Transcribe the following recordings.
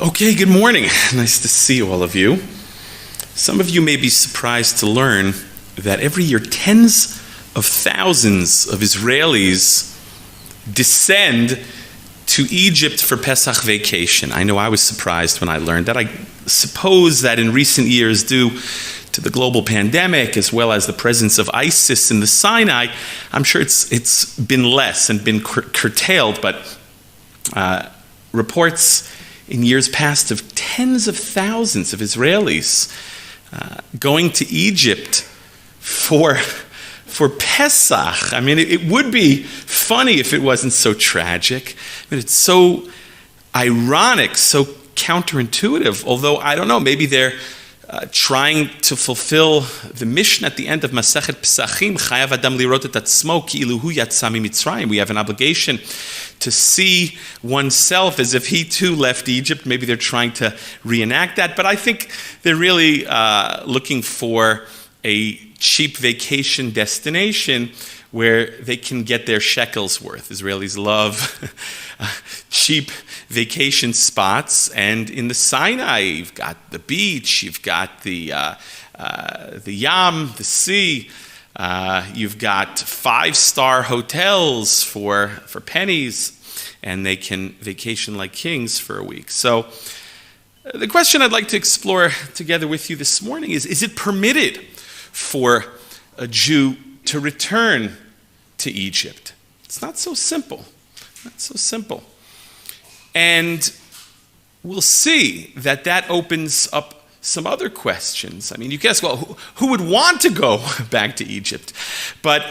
Okay, good morning. Nice to see all of you. Some of you may be surprised to learn that every year tens of thousands of Israelis descend to Egypt for Pesach vacation. I know I was surprised when I learned that. I suppose that in recent years, due to the global pandemic as well as the presence of ISIS in the Sinai, I'm sure it's been less and been curtailed, but reports in years past of tens of thousands of Israelis going to Egypt for Pesach. I mean, it would be funny if it wasn't so tragic. I mean, it's so ironic, so counterintuitive, although I don't know, maybe they're trying to fulfill the mission at the end of Masechet Pesachim, Chayav Adam Lirot et Atzmo Ki'ilu Hu Yatsa Mitzrayim. We have an obligation to see oneself as if he too left Egypt. Maybe they're trying to reenact that, but I think they're really looking for a cheap vacation destination where they can get their shekels worth. Israelis love cheap vacation spots, and in the Sinai, you've got the beach, you've got the Yam, the sea, you've got 5-star hotels for pennies, and they can vacation like kings for a week. So the question I'd like to explore together with you this morning is it permitted for a Jew to return to Egypt? It's not so simple. Not so simple. And we'll see that opens up some other questions. I mean, you can ask, well, who would want to go back to Egypt? But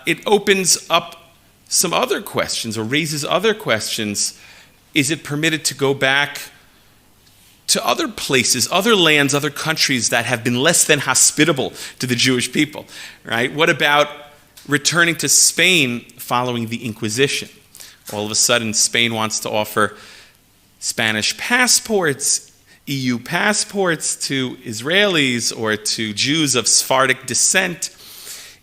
it opens up some other questions or raises other questions. Is it permitted to go back to other places, other lands, other countries that have been less than hospitable to the Jewish people, right? What about returning to Spain following the Inquisition? All of a sudden, Spain wants to offer Spanish passports, EU passports to Israelis or to Jews of Sephardic descent.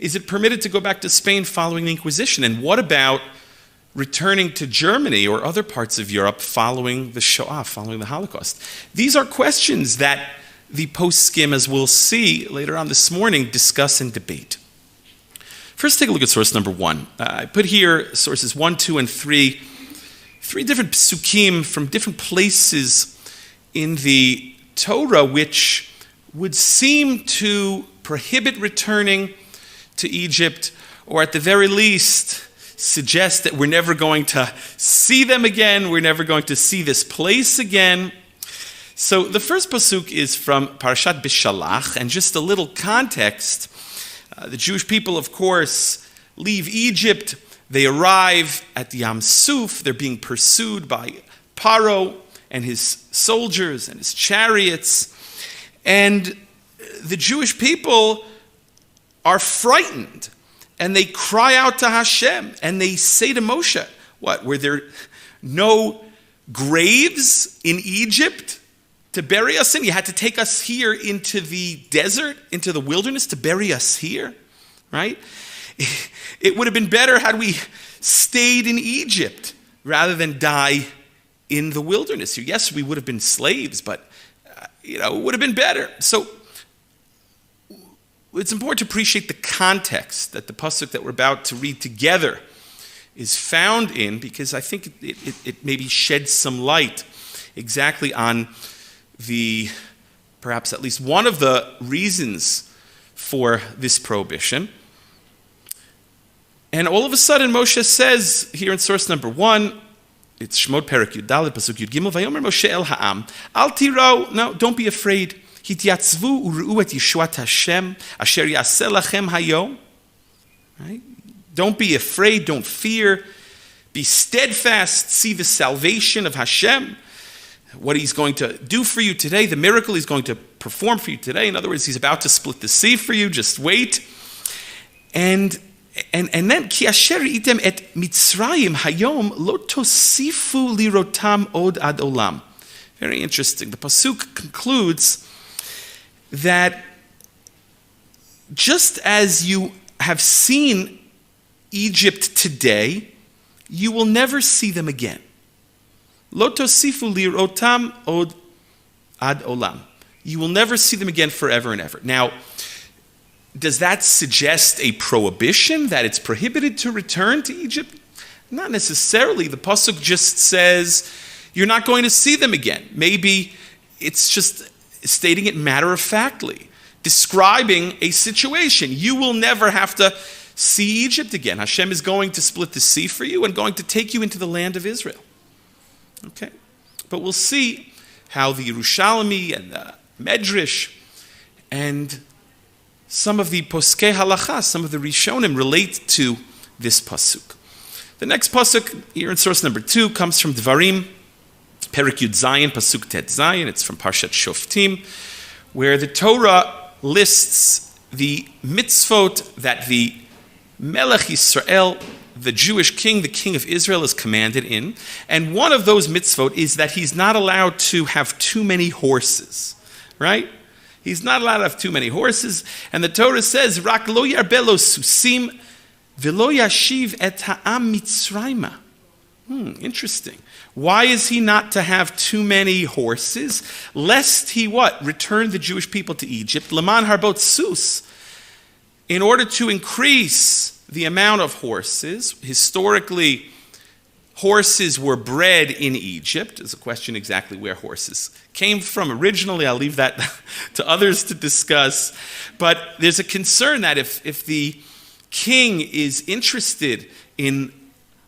Is it permitted to go back to Spain following the Inquisition? And what about returning to Germany or other parts of Europe following the Shoah, following the Holocaust? These are questions that the poskim, as we'll see later on this morning, discuss and debate. First, take a look at source number 1. I put here sources 1, 2, and 3 different psukim from different places in the Torah which would seem to prohibit returning to Egypt, or at the very least suggest that we're never going to see them again, we're never going to see this place again. So the first pasuk is from Parashat Bishalach, and just a little context. The Jewish people, of course, leave Egypt. They arrive at the Yam Suf. They're being pursued by Paro and his soldiers and his chariots. And the Jewish people are frightened. And they cry out to Hashem. And they say to Moshe, what, were there no graves in Egypt to bury us in? You had to take us here into the desert, into the wilderness to bury us here, right? It would have been better had we stayed in Egypt rather than die in the wilderness. Yes, we would have been slaves, but it would have been better. So it's important to appreciate the context that the pasuk that we're about to read together is found in, because I think it maybe sheds some light exactly on perhaps at least one of the reasons for this prohibition. And all of a sudden, Moshe says here in source number 1, it's Shemot Perek Yud Daled Pasuk Yud Gimel, Vayomer Moshe El Ha'am, Al Tirau, no, don't be afraid. Hityatzvu u'ru'u et Yeshuat Hashem, asher yaseh lachem hayom. Right? Don't be afraid, don't fear. Be steadfast, see the salvation of Hashem, what he's going to do for you today, the miracle he's going to perform for you today. In other words, he's about to split the sea for you, just wait. And then, ki asher item et Mitzrayim hayom lo tosifu lirotam od ad olam. Very interesting. The pasuk concludes that just as you have seen Egypt today, you will never see them again. Lo tosifu lirotam od ad olam. You will never see them again forever and ever. Now, does that suggest a prohibition, that it's prohibited to return to Egypt? Not necessarily. The pasuk just says you're not going to see them again. Maybe it's just stating it matter-of-factly, describing a situation. You will never have to see Egypt again. Hashem is going to split the sea for you and going to take you into the land of Israel. Okay? But we'll see how the Yerushalmi and the Medrash and some of the Poskei Halacha, some of the Rishonim relate to this pasuk. The next pasuk, here in source number 2, comes from Dvarim, Perik Yud Zayin, pasuk Tet Zayin. It's from Parshat Shoftim, where the Torah lists the mitzvot that the Melech Yisrael, the Jewish king, the king of Israel, is commanded in. And one of those mitzvot is that he's not allowed to have too many horses, right? He's not allowed to have too many horses. And the Torah says, Rak lo yarbelo susim v'lo yashiv et ha'am mitzrayma. Interesting. Why is he not to have too many horses? Lest he what? Return the Jewish people to Egypt. Leman harbot sus. In order to increase the amount of horses, historically, horses were bred in Egypt. There's a question exactly where horses came from originally. I'll leave that to others to discuss. But there's a concern that if the king is interested in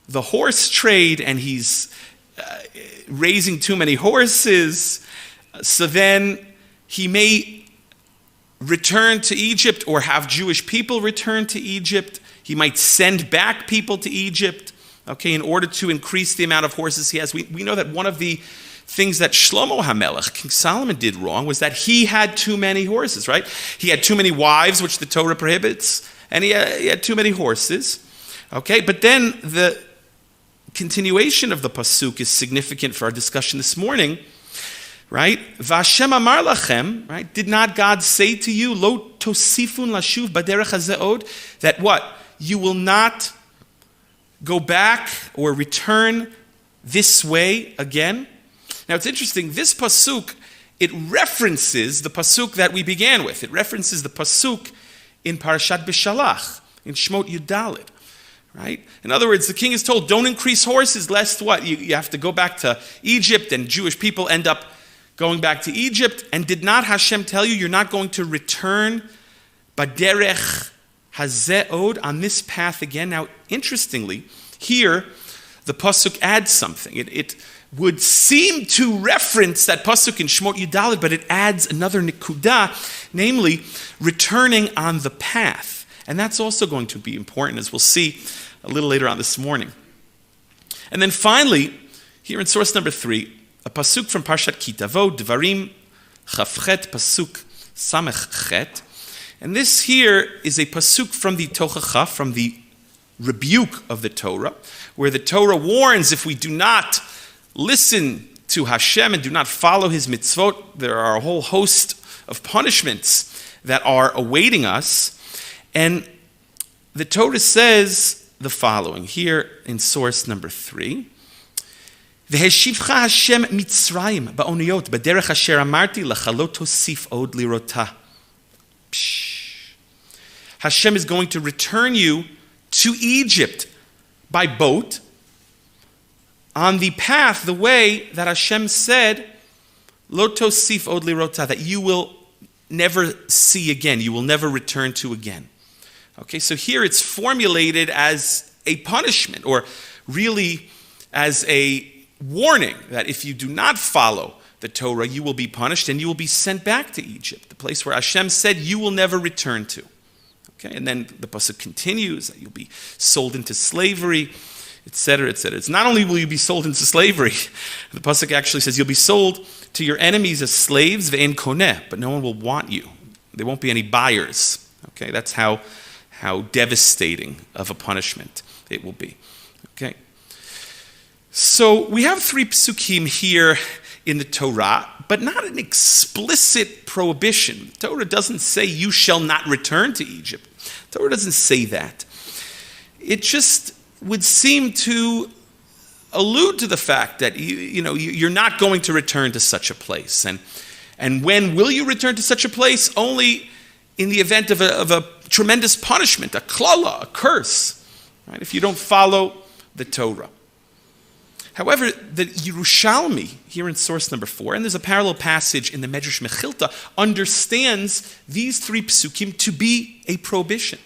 the horse trade and he's raising too many horses, so then he may return to Egypt or have Jewish people return to Egypt. He might send back people to Egypt, okay, in order to increase the amount of horses he has. We know that one of the things that Shlomo HaMelech, King Solomon, did wrong was that he had too many horses, right? He had too many wives, which the Torah prohibits, and he had too many horses, okay? But then the continuation of the pasuk is significant for our discussion this morning, right? V'Hashem amar lachem, right? Did not God say to you, lo tosifun lashuv baderech hazeh od, that what? You will not go back or return this way again? Now it's interesting, this pasuk, it references the pasuk that we began with. It references the pasuk in Parashat B'Shalach, in Shmot Yudalid. Right? In other words, the king is told, don't increase horses, lest what? You have to go back to Egypt, and Jewish people end up going back to Egypt. And did not Hashem tell you you're not going to return baderech hazeh od, on this path again? Now, interestingly, here the pasuk adds something. It would seem to reference that pasuk in Shmot Yudalid, but it adds another nikudah, namely returning on the path. And that's also going to be important, as we'll see a little later on this morning. And then finally, here in source number 3, a pasuk from Parshat Kitavo, Dvarim Chavchet, pasuk Samech Chet. And this here is a pasuk from the Tochacha, from the rebuke of the Torah, where the Torah warns if we do not listen to Hashem and do not follow his mitzvot, there are a whole host of punishments that are awaiting us. And the Torah says the following, here in source number 3. V'heshivcha Hashem Mitzrayim ba'oniyot b'derech asher amarti lecha lo tosif od lirota. Hashem is going to return you to Egypt by boat on the path, the way that Hashem said, lo tosif od lirota, that you will never see again, you will never return to again. Okay, so here it's formulated as a punishment, or really as a warning that if you do not follow the Torah, you will be punished and you will be sent back to Egypt, the place where Hashem said you will never return to. Okay, and then the pasuk continues that you'll be sold into slavery, etc., etc. It's not only will you be sold into slavery, the pasuk actually says you'll be sold to your enemies as slaves, ve'en koneh, but no one will want you. There won't be any buyers. Okay, that's how devastating of a punishment it will be. Okay. So we have 3 psukim here in the Torah, but not an explicit prohibition. The Torah doesn't say you shall not return to Egypt. The Torah doesn't say that. It just would seem to allude to the fact that you're not going to return to such a place. And when will you return to such a place? Only in the event of a tremendous punishment, a klala, a curse, right? If you don't follow the Torah. However, the Yerushalmi, here in source number 4, and there's a parallel passage in the Medrash Mechilta, understands these 3 psukim to be a prohibition.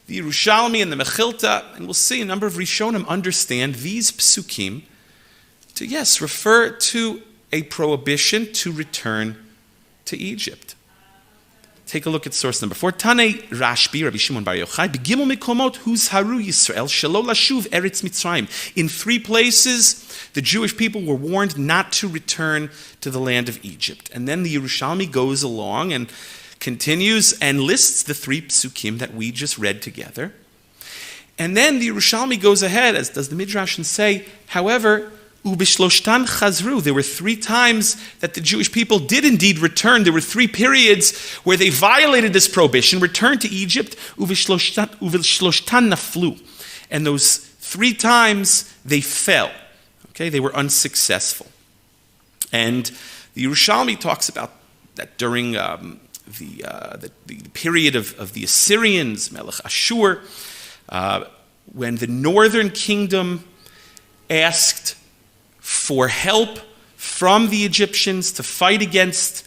The Yerushalmi and the Mechilta, and we'll see a number of Rishonim understand these psukim to, refer to a prohibition to return to Egypt. Take a look at source number 4. Tanei Rashbi, Rabbi Shimon Bar Yochai, Begimel Mikomot Huzharu Yisrael Shelo Lashuv Eretz Mitzrayim. In 3 places, the Jewish people were warned not to return to the land of Egypt. And then the Yerushalmi goes along and continues and lists the 3 psukim that we just read together. And then the Yerushalmi goes ahead, as does the Midrash, and say, however, Ubishloshtan chazru. There were 3 times that the Jewish people did indeed return. There were 3 periods where they violated this prohibition, returned to Egypt. Ubishloshtan naflu. And those 3 times they fell. Okay, they were unsuccessful. And the Yerushalmi talks about that during the period of the Assyrians, Melech Ashur, when the northern kingdom asked for help from the Egyptians to fight against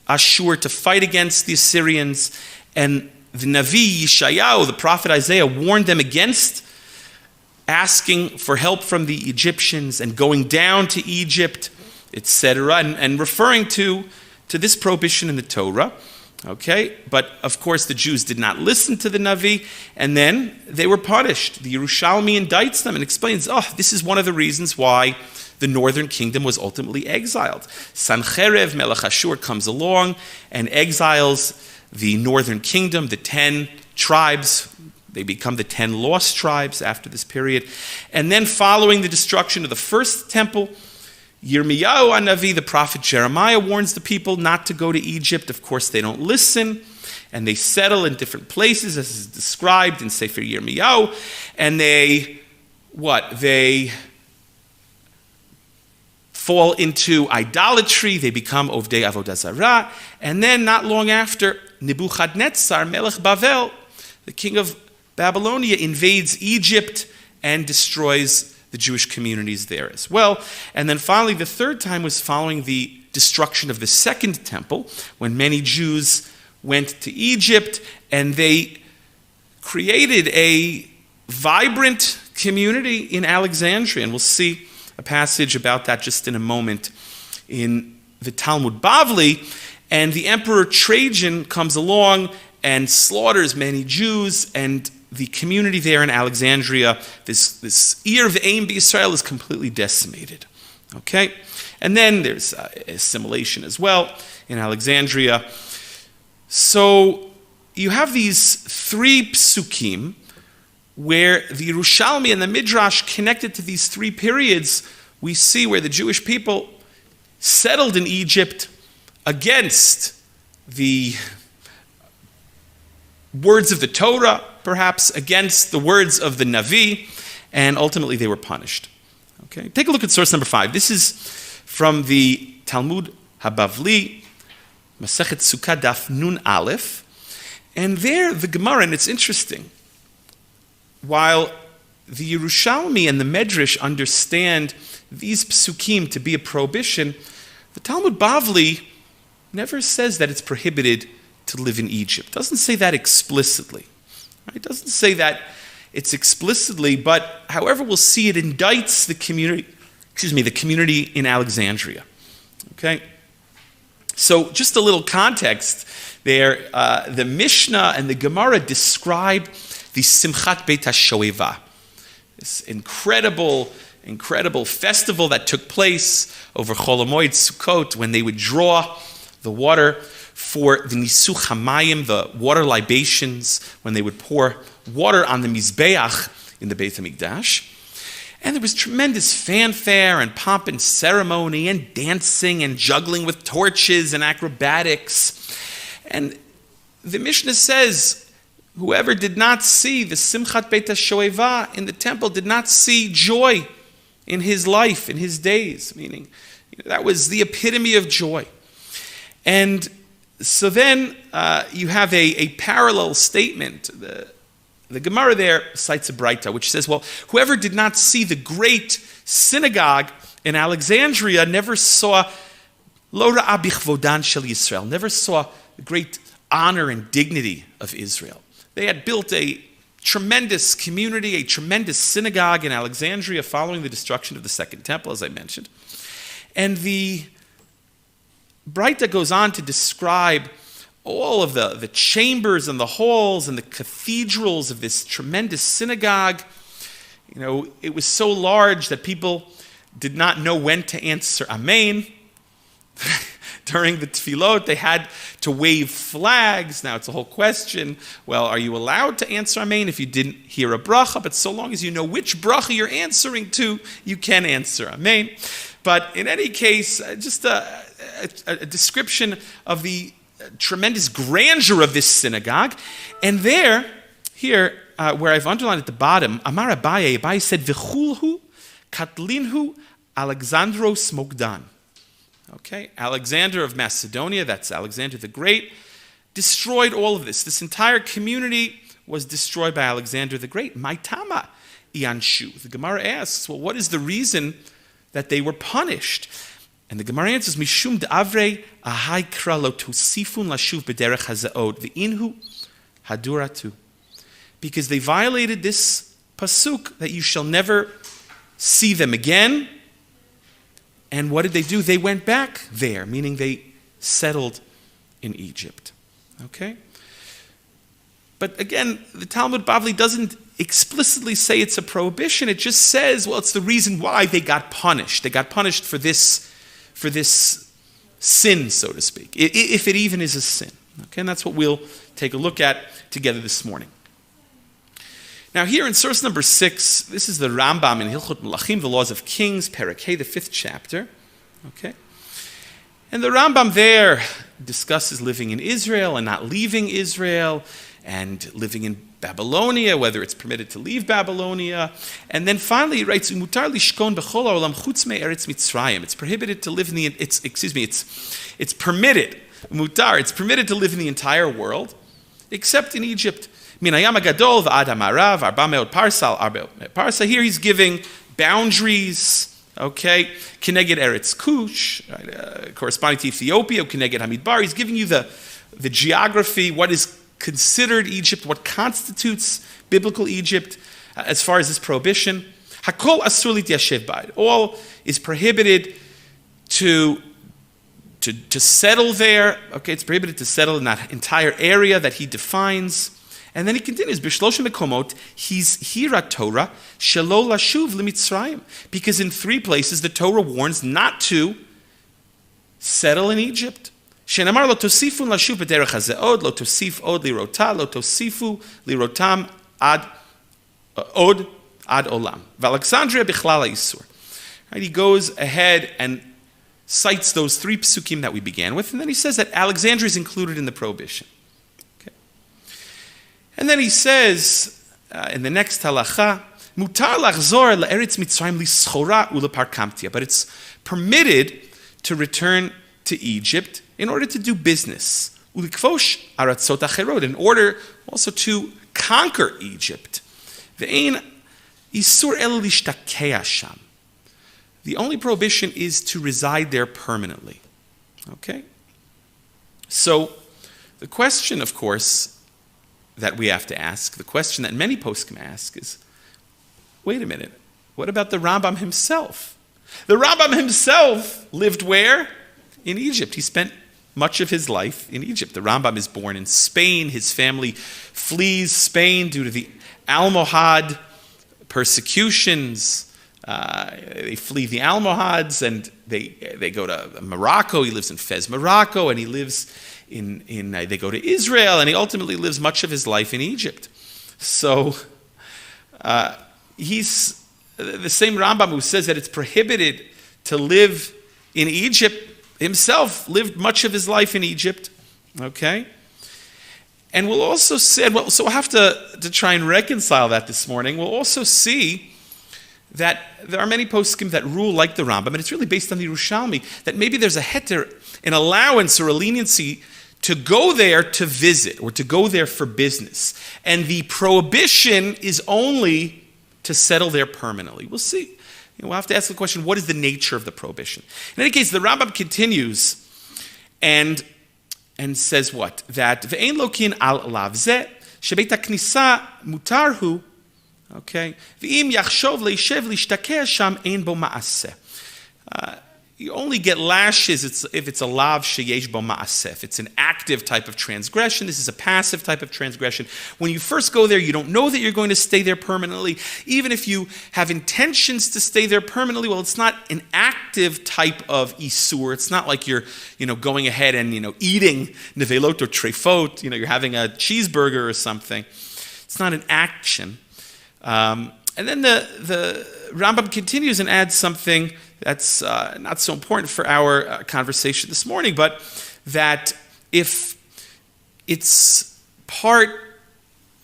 Ashur, to fight against the Assyrians. And the Navi Yeshayahu, the prophet Isaiah, warned them against asking for help from the Egyptians and going down to Egypt, etc., and referring to this prohibition in the Torah. Okay, but of course the Jews did not listen to the Navi, and then they were punished. The Yerushalmi indicts them and explains, this is one of the reasons why the northern kingdom was ultimately exiled. Sancherev Melech Ashur comes along and exiles the northern kingdom, the 10 tribes. They become the 10 lost tribes after this period. And then following the destruction of the first temple, Yirmiyahu HaNavi, the prophet Jeremiah, warns the people not to go to Egypt. Of course, they don't listen, and they settle in different places, as is described in Sefer Yirmiyahu, and they fall into idolatry. They become Ovdei Avodah Zarah, and then not long after, Nebuchadnezzar, Melech Bavel, the king of Babylonia, invades Egypt and destroys the Jewish communities there as well. And then finally, the 3rd time was following the destruction of the second temple, when many Jews went to Egypt and they created a vibrant community in Alexandria. And we'll see a passage about that just in a moment in the Talmud Bavli. And the Emperor Trajan comes along and slaughters many Jews, and the community there in Alexandria, this Ir V'Ein B'Yisrael, is completely decimated. Okay? And then there's assimilation as well in Alexandria. So you have these 3 psukim where the Yerushalmi and the Midrash, connected to these 3 periods, we see where the Jewish people settled in Egypt against the words of the Torah, perhaps against the words of the Navi, and ultimately they were punished. Okay, take a look at source number 5. This is from the Talmud Habavli, Masechet Sukkah Daf Nun Aleph, and there the Gemara, and it's interesting, while the Yerushalmi and the Medrash understand these psukim to be a prohibition, the Talmud Bavli never says that it's prohibited to live in Egypt. It doesn't say that explicitly. It doesn't say that it's explicitly, but however we'll see it indicts the community in Alexandria. Okay? So just a little context there. The Mishnah and the Gemara describe the Simchat Beit HaShoeva, this incredible festival that took place over Chol HaMoed Sukkot, when they would draw the water for the Nisuch HaMayim, the water libations, when they would pour water on the Mizbeach in the Beit HaMikdash. And there was tremendous fanfare and pomp and ceremony and dancing and juggling with torches and acrobatics. And the Mishnah says, whoever did not see the Simchat Beit HaShoeva in the temple did not see joy in his life, in his days, meaning that was the epitome of joy. And so then you have a parallel statement. The Gemara there cites a Braita, which says, well, whoever did not see the great synagogue in Alexandria never saw Lo ra'a bichvodan shel Yisrael, never saw the great honor and dignity of Israel. They had built a tremendous community, a tremendous synagogue in Alexandria following the destruction of the Second Temple, as I mentioned. And the Braita goes on to describe all of the chambers and the halls and the cathedrals of this tremendous synagogue. It was so large that people did not know when to answer Amen. During the tefillot, they had to wave flags. Now, it's a whole question. Well, are you allowed to answer Amen if you didn't hear a bracha? But so long as you know which bracha you're answering to, you can answer Amen. But in any case, just a description of the tremendous grandeur of this synagogue. And here, where I've underlined at the bottom, Amar Abaye said, V'chulhu katlinhu Alexandros Mogdan. Okay, Alexander of Macedonia, that's Alexander the Great, destroyed all of this. This entire community was destroyed by Alexander the Great. Maitama ianshu. The Gemara asks, well, what is the reason that they were punished? And the Gemara answers, Mishum de'avrei ahai kra lo tosifun lashuv b'derech hazaod v'inhu haduratu. Because they violated this pasuk that you shall never see them again. And what did they do? They went back there, meaning they settled in Egypt. Okay? But again, the Talmud Bavli doesn't explicitly say it's a prohibition. It just says, well, it's the reason why they got punished. They got punished for this sin, so to speak, if it even is a sin. Okay? And that's what we'll take a look at together this morning. Now here in source number 6, this is the Rambam in Hilchot Melachim, the Laws of Kings, Perek Hey, the 5th chapter. Okay? And the Rambam there discusses living in Israel and not leaving Israel, and living in Babylonia, whether it's permitted to leave Babylonia. And then finally he writes, Mutar lishkon b'chol ha'olam chutz me'eretz Mitzrayim. It's prohibited to live in it's permitted, mutar, it's permitted to live in the entire world, except in Egypt. Minayam Gadol v'ad Hamarav, arba me'od parsa. Here he's giving boundaries, okay, Keneged Eretz Kush, corresponding to Ethiopia, Keneged Hamidbar. He's giving you the geography, what is considered Egypt, what constitutes biblical Egypt as far as this prohibition. Hakol asur lityashev b'ad. All is prohibited to settle there. Okay, it's prohibited to settle in that entire area that he defines. And then he continues, B'shloshim mekomot, he's hira Torah, shelo lashuv limitzrayim. Because in 3 places the Torah warns not to settle in Egypt. Shenamar lo tosifun lashuv b'derech hazeod, lo tosif od lirota, lo tosifu lirotam ad olam. V'Alexandria bichlal ha'isur. Right, he goes ahead and cites those 3 psukim that we began with, and then he says that Alexandria is included in the prohibition. And then he says, in the next halacha, mutar lachzor la'eretz Mitzrayim lischora uleparkamtia. But it's permitted to return to Egypt in order to do business. Ulikvosh aratzot acherot, in order also to conquer Egypt. Ve'ein isur el lishtakea sham. The only prohibition is to reside there permanently. Okay? So, the question, of course, that we have to ask, the question that many poskim ask is, wait a minute, what about the Rambam himself? The Rambam himself lived where? In Egypt. He spent much of his life in Egypt. The Rambam is born in Spain. His family flees Spain due to the Almohad persecutions. They flee the Almohads and they go to Morocco. He lives in Fez, Morocco, and he lives they go to Israel, and he ultimately lives much of his life in Egypt. So he's the same Rambam who says that it's prohibited to live in Egypt. Himself lived much of his life in Egypt. Okay? And we'll also say, so we'll have to try and reconcile that this morning. We'll also see that there are many poskim that rule like the Rambam, and it's really based on the Yerushalmi, that maybe there's a heter, an allowance or a leniency to go there to visit or to go there for business. And the prohibition is only to settle there permanently. We'll see. We'll have to ask the question, what is the nature of the prohibition? In any case, the Rambam continues and says what? That ve'ein lokin al lav zeh shebeit haknisa mutarhu, okay, ve'im yachshov leishev lishtakeh sham ein bo ma'aseh. You only get lashes if it's a lav sheyesh bo ma'aseh. If it's an active type of transgression. This is a passive type of transgression. When you first go there, you don't know that you're going to stay there permanently. Even if you have intentions to stay there permanently, well, it's not an active type of isur. It's not like you're, going ahead and, eating nevelot or trefot. You're having a cheeseburger or something. It's not an action. And then the Rambam continues and adds something that's not so important for our conversation this morning, but that if it's part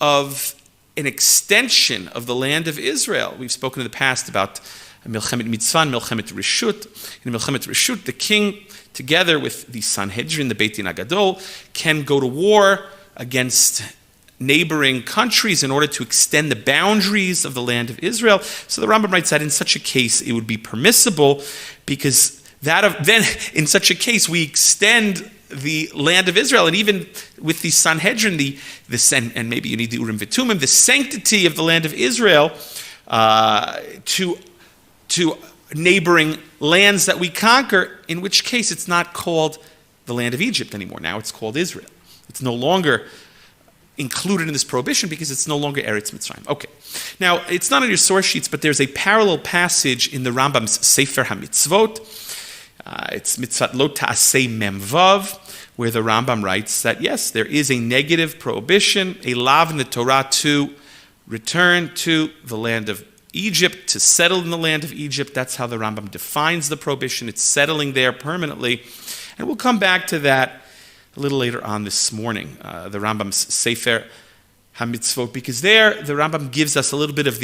of an extension of the land of Israel, we've spoken in the past about Milchemet Mitzvah and Milchemet Rishut. In Milchemet Rishut, the king, together with the Sanhedrin, the Beit Din HaGadol, can go to war against neighboring countries in order to extend the boundaries of the land of Israel. So the Rambam writes that in such a case it would be permissible, because then in such a case we extend the land of Israel, and even with the Sanhedrin, and maybe you need the Urim V'Tumim, the sanctity of the land of Israel to neighboring lands that we conquer, in which case it's not called the land of Egypt anymore. Now it's called Israel. It's no longer included in this prohibition because it's no longer Eretz Mitzrayim. Okay. Now, it's not on your source sheets, but there's a parallel passage in the Rambam's Sefer HaMitzvot. It's Mitzvot Lo Ta'aseh Mem Vav, where the Rambam writes that, yes, there is a negative prohibition, a lav in the Torah to return to the land of Egypt, to settle in the land of Egypt. That's how the Rambam defines the prohibition. It's settling there permanently. And we'll come back to that a little later on this morning, the Rambam's Sefer HaMitzvot, because there the Rambam gives us a little bit of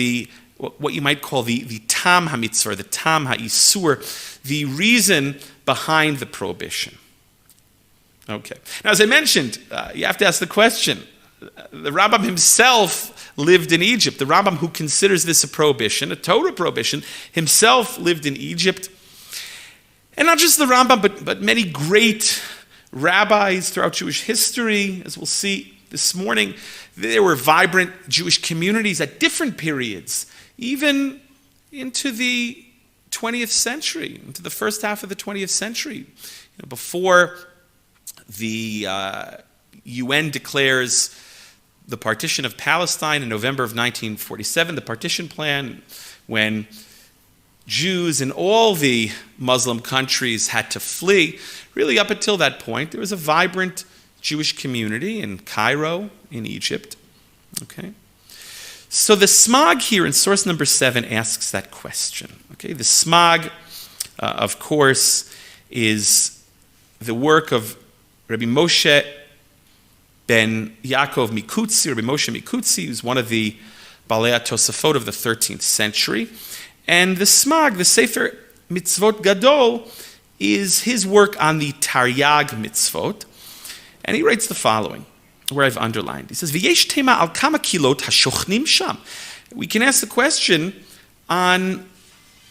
what you might call the tam HaMitzvah, the tam HaIsur, the reason behind the prohibition. Okay. Now, as I mentioned, you have to ask the question. The Rambam himself lived in Egypt. The Rambam, who considers this a prohibition, a Torah prohibition, himself lived in Egypt. And not just the Rambam, but many great rabbis throughout Jewish history. As we'll see this morning, there were vibrant Jewish communities at different periods, even into the 20th century, into the first half of the 20th century. Before the UN declares the partition of Palestine in November of 1947, the partition plan, when Jews in all the Muslim countries had to flee. Really, up until that point, there was a vibrant Jewish community in Cairo, in Egypt. Okay, so the Smag here in source number 7 asks that question. Okay, the Smag, of course, is the work of Rabbi Moshe ben Yaakov Mikutzi. Rabbi Moshe Mikutzi was one of the Balei Tosafot of the 13th century. And the Smag, the Sefer Mitzvot Gadol, is his work on the Taryag Mitzvot. And he writes the following, where I've underlined. He says, V'yesh tema al kama kilot hashochnim sham. We can ask the question on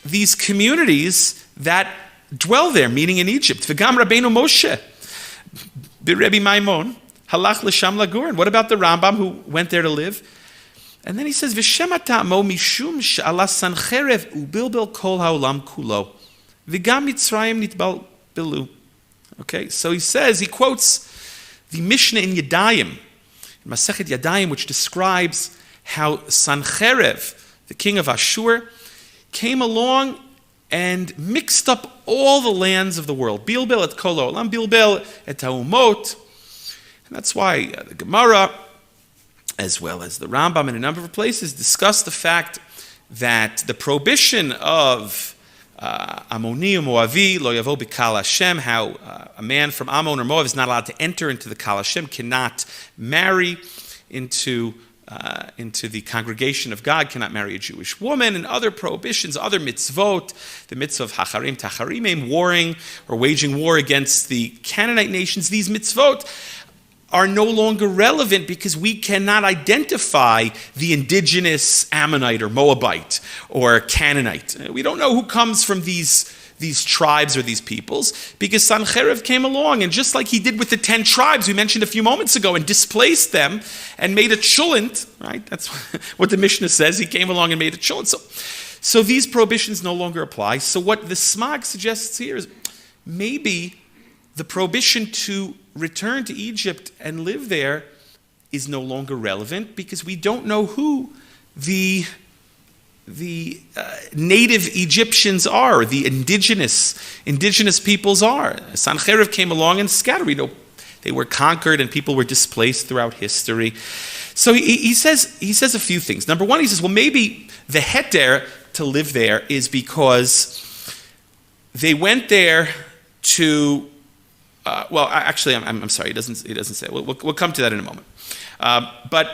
these communities that dwell there, meaning in Egypt. V'gam Rabbeinu Moshe, b'Rebbe Maimon, halach l'sham lagur. And what about the Rambam who went there to live? And then he says, V'shem ata'amo mishum she'ala sancherev u'bilbil kol ha'olam kulo. V'gam Mitzrayim nitbal bilu. Okay, so he says, he quotes the Mishnah in Yadayim, in Masechet Yadayim, which describes how Sancherev, the king of Ashur, came along and mixed up all the lands of the world. Bilbel et kol ha'olam, bilbel et ha'umot. And that's why the Gemara, as well as the Rambam in a number of places, discuss the fact that the prohibition of Ammoni or Moavi, lo yavo b'kal Hashem, how a man from Ammon or Moab is not allowed to enter into the Kal Hashem, cannot marry into into the congregation of God, cannot marry a Jewish woman, and other prohibitions, other mitzvot, the mitzvah of hacharim, tacharimim, warring or waging war against the Canaanite nations. These mitzvot are no longer relevant because we cannot identify the indigenous Ammonite or Moabite or Canaanite. We don't know who comes from these tribes or these peoples, because Sancheiriv came along, and just like he did with the 10 tribes we mentioned a few moments ago, and displaced them and made a chulent, right? That's what the Mishnah says. He came along and made a chulent. So these prohibitions no longer apply. So what the Smag suggests here is maybe the prohibition to return to Egypt and live there is no longer relevant, because we don't know who the native Egyptians are, the indigenous peoples are. Sancheiriv came along and scattered. They were conquered and people were displaced throughout history. So he says a few things. Number one, he says, well, maybe the heter to live there is because they went there to. I'm sorry. He doesn't say. We'll come to that in a moment. But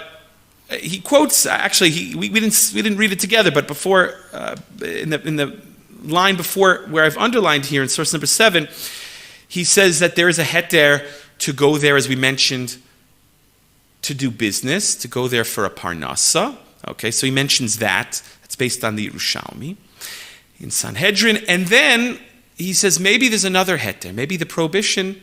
he quotes. Actually, we didn't read it together. But before, in the line before where I've underlined here in source number 7, he says that there is a heter to go there, as we mentioned, to do business, to go there for a parnasa. Okay, so he mentions that. That's based on the Yerushalmi in Sanhedrin, and then he says maybe there's another heter. Maybe the prohibition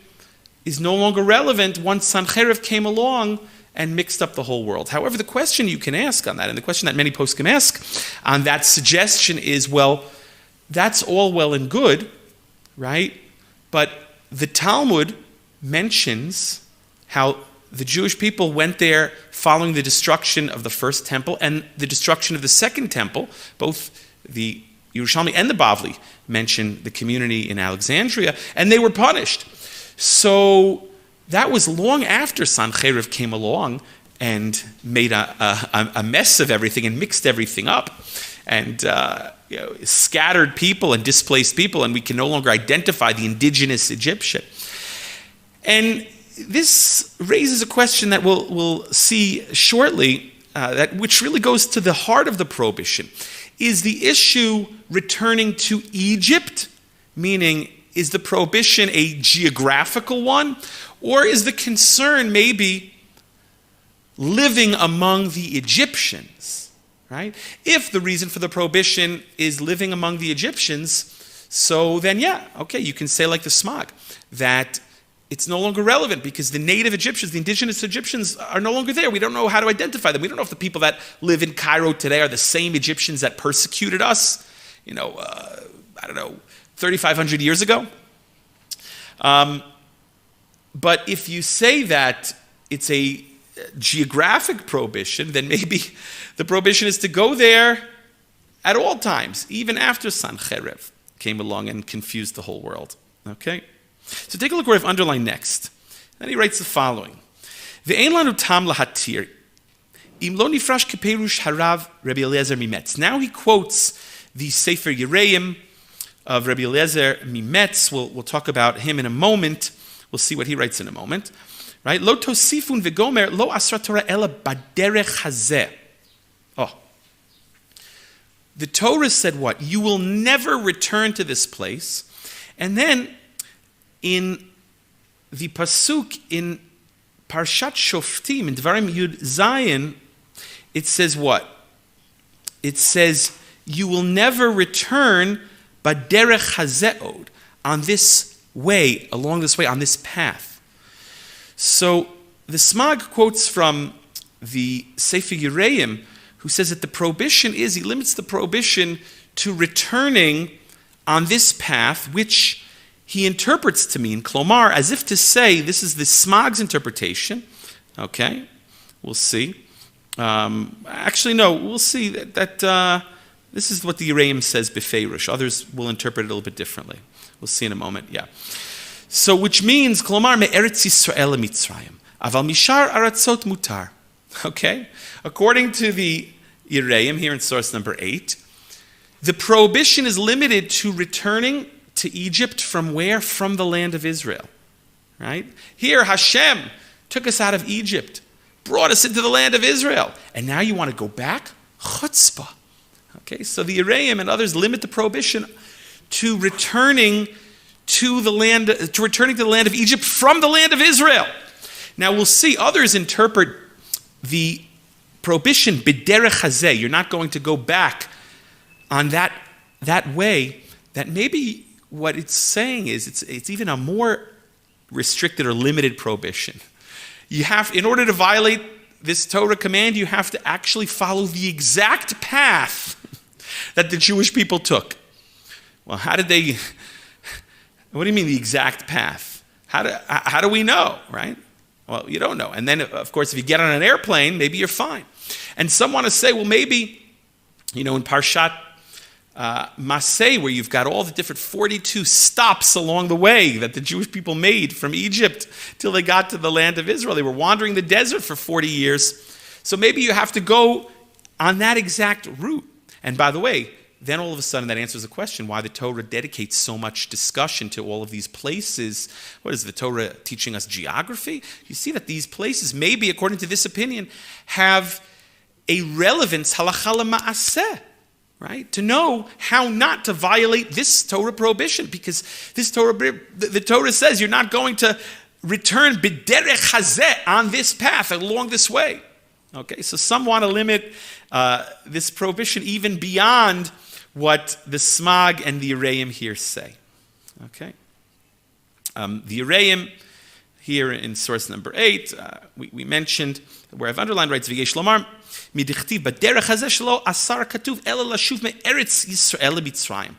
is no longer relevant once Sancheiriv came along and mixed up the whole world. However, the question you can ask on that, and the question that many poskim ask on that suggestion is, well, that's all well and good, right? But the Talmud mentions how the Jewish people went there following the destruction of the first temple and the destruction of the second temple. Both the Yerushalmi and the Bavli mention the community in Alexandria, and they were punished. So that was long after Sancheiriv came along and made a mess of everything and mixed everything up and scattered people and displaced people, and we can no longer identify the indigenous Egyptian. And this raises a question that we'll see shortly, which really goes to the heart of the prohibition. Is the issue returning to Egypt, meaning is the prohibition a geographical one, or is the concern maybe living among the Egyptians, right? If the reason for the prohibition is living among the Egyptians, so then you can say like the Smag, that it's no longer relevant because the native Egyptians, the indigenous Egyptians are no longer there. We don't know how to identify them. We don't know if the people that live in Cairo today are the same Egyptians that persecuted us, 3,500 years ago. But if you say that it's a geographic prohibition, then maybe the prohibition is to go there at all times, even after Sancheiriv came along and confused the whole world. Okay? So take a look where I've underlined next. Then he writes the following. Ve'ein lanu tam lahatir, im lo nifrash keperush harav Rabbi Eliezer mimetz. Now he quotes the Sefer Yereim of Rabbi Eliezer mimetz. We'll talk about him in a moment. We'll see what he writes in a moment. Right? Lo tosifun v'gomer lo asra Torah ela baderech hazeh. Oh. The Torah said what? You will never return to this place. And then in the pasuk in Parshat Shoftim, in Devarim Yud Zayin, it says what? It says, you will never return baderech hazeod, on this way, along this way, on this path. So the Smag quotes from the Sefer Yereim, who says that the prohibition is, he limits the prohibition to returning on this path, which he interprets to mean, klomar, as if to say, this is the Smag's interpretation. Okay, we'll see. Actually, no, we'll see that this is what the Yereim says befeirush. Others will interpret it a little bit differently. We'll see in a moment, yeah. So, which means, klomar me'eretz Yisrael mitzrayim, aval mishar aratzot mutar. Okay? According to the Yereim, here in source number 8, the prohibition is limited to returning to Egypt from where? From the land of Israel. Right? Here, Hashem took us out of Egypt brought us into the land of Israel. And now you want to go back? Chutzpah. Okay, so the Yereim and others limit the prohibition to returning to the land of Egypt from the land of Israel. Now we'll see others interpret the prohibition b'derech hazeh. You're not going to go back on that way. That maybe what it's saying is it's even a more restricted or limited prohibition. You have, in order to violate this Torah command, you have to actually follow the exact path that the Jewish people took. Well, how did they? What do you mean the exact path? How do we know, right? Well, you don't know. And then, of course, if you get on an airplane, maybe you're fine. And some want to say, well, maybe, in Parshat Maseh, where you've got all the different 42 stops along the way that the Jewish people made from Egypt till they got to the land of Israel. They were wandering the desert for 40 years. So maybe you have to go on that exact route. And by the way, then all of a sudden that answers the question why the Torah dedicates so much discussion to all of these places. What is the Torah teaching us? Geography? You see that these places, maybe according to this opinion, have a relevance halacha l'ma'aseh, right? To know how not to violate this Torah prohibition, because this the Torah says you're not going to return b'derech hazeh on this path, along this way. Okay, so some want to limit this prohibition even beyond what the Smag and the Yereim here say. Okay, the Yereim here in source number 8, we mentioned where I've underlined, writes V'yesh lomar midichtiv b'derech hazeh shelo asar katuv ela lashuv me'eretz Yisrael leBitzrayim.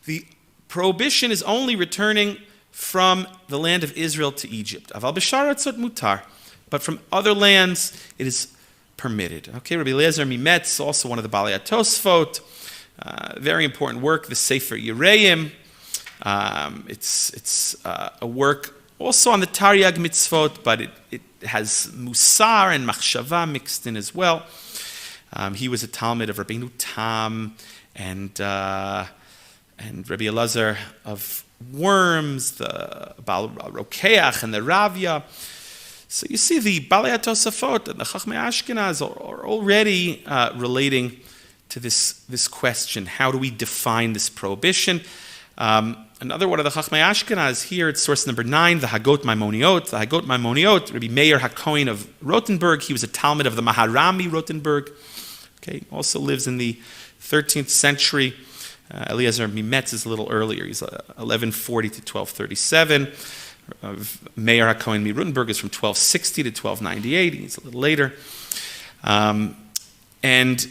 The prohibition is only returning from the land of Israel to Egypt. Aval b'shar atzot mutar, but from other lands it is permitted. Okay, Rabbi Eliezer Mimetz, also one of the Balei HaTosfot, very important work, the Sefer Yereim. It's a work also on the Taryag mitzvot, but it has Musar and Machshava mixed in as well. He was a Talmud of Rabbeinu Tam and Rabbi Elazar of Worms, the Baal Rokeach and the Ravya. So you see the Balei HaTosafot and the Chachmei Ashkenaz are already relating to this question. How do we define this prohibition? Another one of the Chachmei Ashkenaz here, it's source number 9, the Hagot Maimoniot. The Hagot Maimoniot, Rabbi Meir HaKohen of Rothenburg. He was a Talmud of the Maharami Rothenburg. Okay, also lives in the 13th century. Eliezer Mimetz is a little earlier. He's 1140 to 1237. Meir HaKohen Rothenburg is from 1260 to 1298. He's a little later. And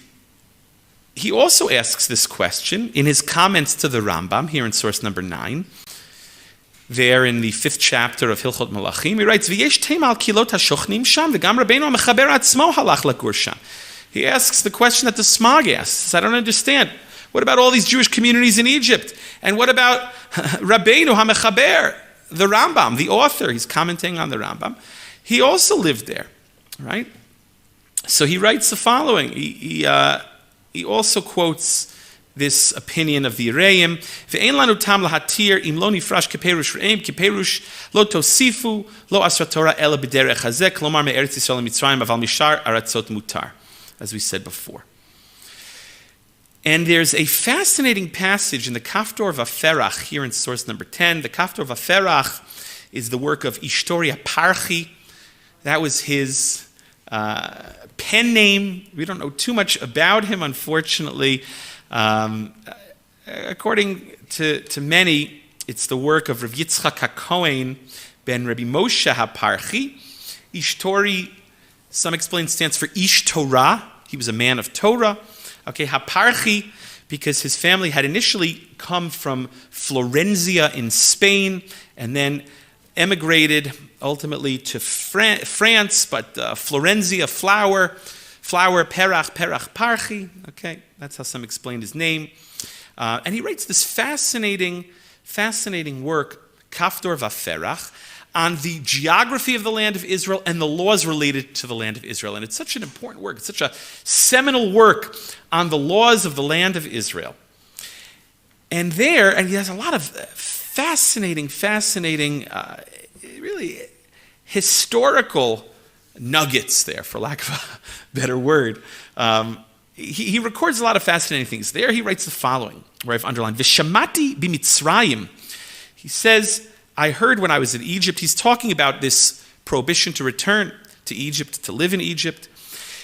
he also asks this question in his comments to the Rambam, here in source number 9. There in the 5th chapter of Hilchot Malachim, he writes, V'yesh teim al kilot ha-shochnim sham, v'gam Rabbeinu ha-mechaber atzmo halach lagur sham. He asks the question that the Smag asks. I don't understand. What about all these Jewish communities in Egypt? And what about Rabbeinu ha-mechaber, the Rambam, the author? He's commenting on the Rambam. He also lived there, right? So he writes the following. He also quotes this opinion of the Yereim. Ve'en lanu tam lahatir im lo nifrash keperush re'im keperush lo tosifu lo asrat Torah ela b'derech hazeh klomar me'eretz Yisrael mitzrayim aval mishar aratzot mutar, as we said before. And there's a fascinating passage in the Kaftor Vaferach here in source number 10. The Kaftor Vaferach is the work of Ishtori Parchi. That was his pen name. We don't know too much about him, unfortunately. According to many, it's the work of Rav Yitzchak HaKohen ben Rabbi Moshe HaParchi. Ishtori, some explain, stands for Ish Torah. He was a man of Torah. Okay, HaParchi, because his family had initially come from Florencia in Spain and then emigrated ultimately to France, but Florencia, flower, Perach Parchi. Okay, that's how some explained his name. And he writes this fascinating work, Kaftor Vaferach, on the geography of the land of Israel and the laws related to the land of Israel. And it's such an important work. It's such a seminal work on the laws of the land of Israel. And he has a lot of fascinating, really historical nuggets there, for lack of a better word. He records a lot of fascinating things. There he writes the following, where I've underlined, V'shamati b'Mitzrayim. He says, I heard when I was in Egypt. He's talking about this prohibition to return to Egypt, to live in Egypt.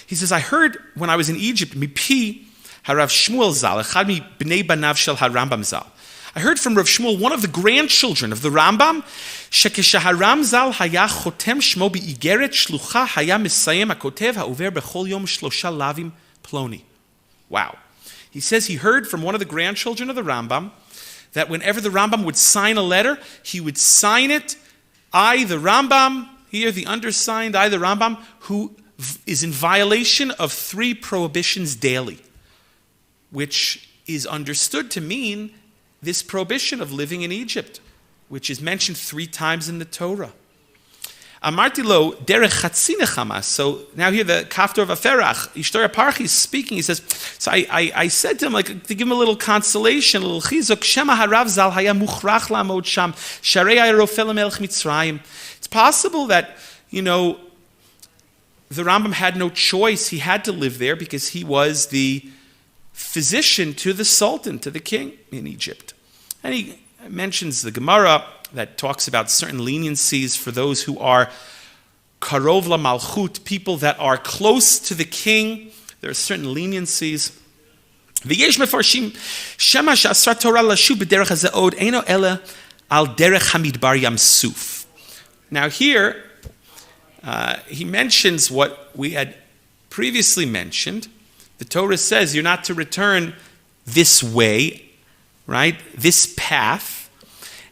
He says, I heard when I was in Egypt, mipi harav Shmuel zal, echad mi bnei banav shel harambam zal. I heard from Rav Shmuel, one of the grandchildren of the Rambam, shekeshaharam zal haya chotem shmo be'igeret shlucha haya misayem hakotev ha'over bechol yom shlosha lavim ploni. Wow. He says he heard from one of the grandchildren of the Rambam that whenever the Rambam would sign a letter, he would sign it, I, the Rambam, here the undersigned, I, the Rambam, who is in violation of 3 prohibitions daily, which is understood to mean this prohibition of living in Egypt, which is mentioned 3 times in the Torah. Amarti lo derech chatzine chamas. So now here the kaftor of Aferach, Ishtor Parchi is speaking. He says, so I said to him, like, to give him a little consolation, a little chizuk, Shema harav zal haya muchrach lamod sham, sharei rofel melech Mitzrayim. It's possible that, the Rambam had no choice. He had to live there because he was the physician to the Sultan, to the king in Egypt. And he mentions the Gemara that talks about certain leniencies for those who are karov la malchut, people that are close to the king. There are certain leniencies. V'yesh mefarshim shema she'asra Torah lashu b'derech hazeod eino ela al derech hamidbar yam suf. Now here, he mentions what we had previously mentioned. The Torah says you're not to return this way, right? This path.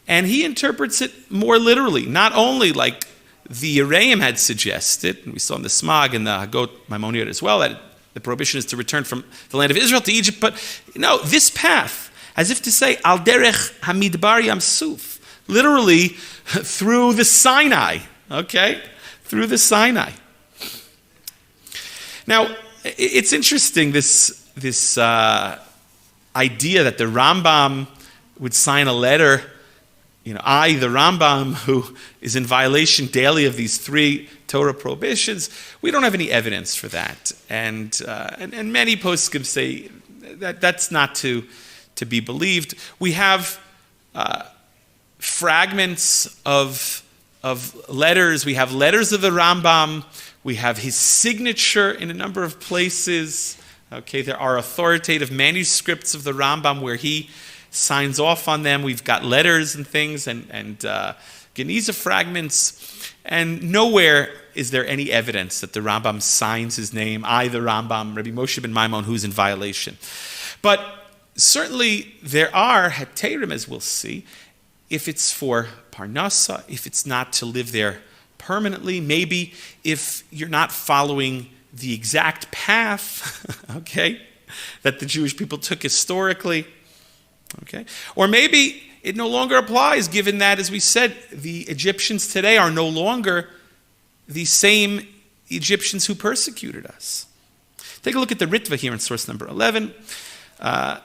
And he interprets it more literally, not only like the Yereim had suggested, and we saw in the Smag and the Hagot Maimonides as well, that the prohibition is to return from the land of Israel to Egypt, but this path, as if to say, Al derech hamidbar yam suf, literally through the Sinai, okay? Through the Sinai. Now, it's interesting, this idea that the Rambam would sign a letter, I, the Rambam, who is in violation daily of these 3 Torah prohibitions. We don't have any evidence for that. And many poskim say that that's not to be believed. We have fragments of letters. We have letters of the Rambam. We have his signature in a number of places. Okay, there are authoritative manuscripts of the Rambam where he signs off on them. We've got letters and things and Geniza fragments, and nowhere is there any evidence that the Rambam signs his name, I, the Rambam, Rabbi Moshe ben Maimon, who's in violation. But certainly there are heterim, as we'll see, if it's for parnasa, if it's not to live there permanently, maybe if you're not following the exact path, okay, that the Jewish people took historically. Okay, or maybe it no longer applies, given that, as we said, the Egyptians today are no longer the same Egyptians who persecuted us. Take a look at the Ritva here in source number 11. The